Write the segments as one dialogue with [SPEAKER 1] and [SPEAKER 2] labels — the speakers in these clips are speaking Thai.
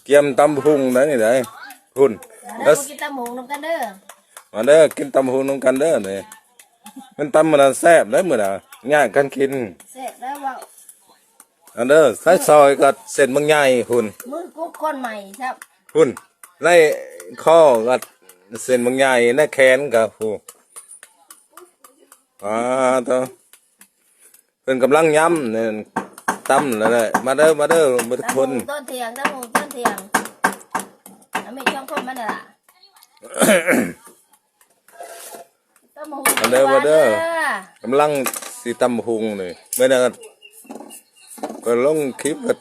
[SPEAKER 1] เกียมตำพุงนั่นนี่ได้คุณ
[SPEAKER 2] เด้อกินตำหมูนำกันเด้อ
[SPEAKER 1] มาเด้อกินตำพุงน้ำกันเด้อนี่มันตำมันแซ่บได้มื้อน่ะง่ายกันกิน
[SPEAKER 2] เสร็จแล้วว่า
[SPEAKER 1] อันเด้อใส่ซอยกับเส้นบางใหญ่คุณ
[SPEAKER 2] มือกุ๊กคนใหม่ครับ
[SPEAKER 1] คุณในข้อกับเส้นบางใหญ่ในแขนกับผู้ตัวเพิ่นกำลังย้ำเนี่ยตำแล้วแหละมาเด้อมาทุกคน
[SPEAKER 2] ต้นเทียงต้นหมูต้นเทียงแล้วมีช่องคนมันน่ะล่ะต้นหมู
[SPEAKER 1] มาเด้อกำลังสิตำพุงนี่เมื่อนั้นก็ลงคลิปก็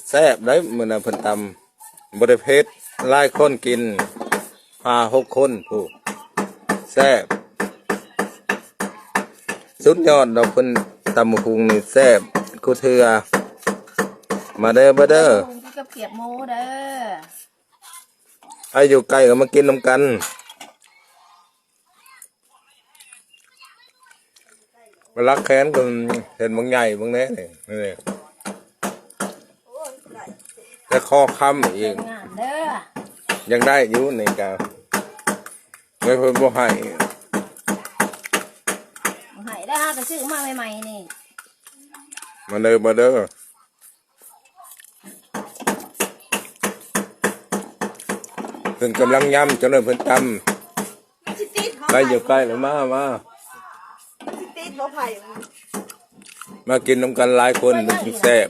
[SPEAKER 1] แซ่บได้เมื่อนั้นเพิ่นตำบ่ได้เผ็ดหลายคนกิน5-6 คนผู้แซ่บสุดยอดดอกเพิ่นตำพุงนี่แซ่บกูเทื่อมาเด้อ
[SPEAKER 2] กับเกียบหมูเด้อ
[SPEAKER 1] ไอ้อยู่ไกลก็มากินน้ำกันมารักแค้นกันเห็นบางใหญ่บางแน่นี่แต่คอค้ำอีก
[SPEAKER 2] งานเด้อ
[SPEAKER 1] ยังได้อยู่ในกาไม่เพิ่มบ่ให้
[SPEAKER 2] ให้ได้ฮะแต่ซื้อมาใหม่ๆนี่
[SPEAKER 1] มาเด้อเพิ่นกำลังย้ำจนเลยเพิ่นตำได้อยู่ใกล้แล้วมากินน้ำกันหลายคนมันแซ่บ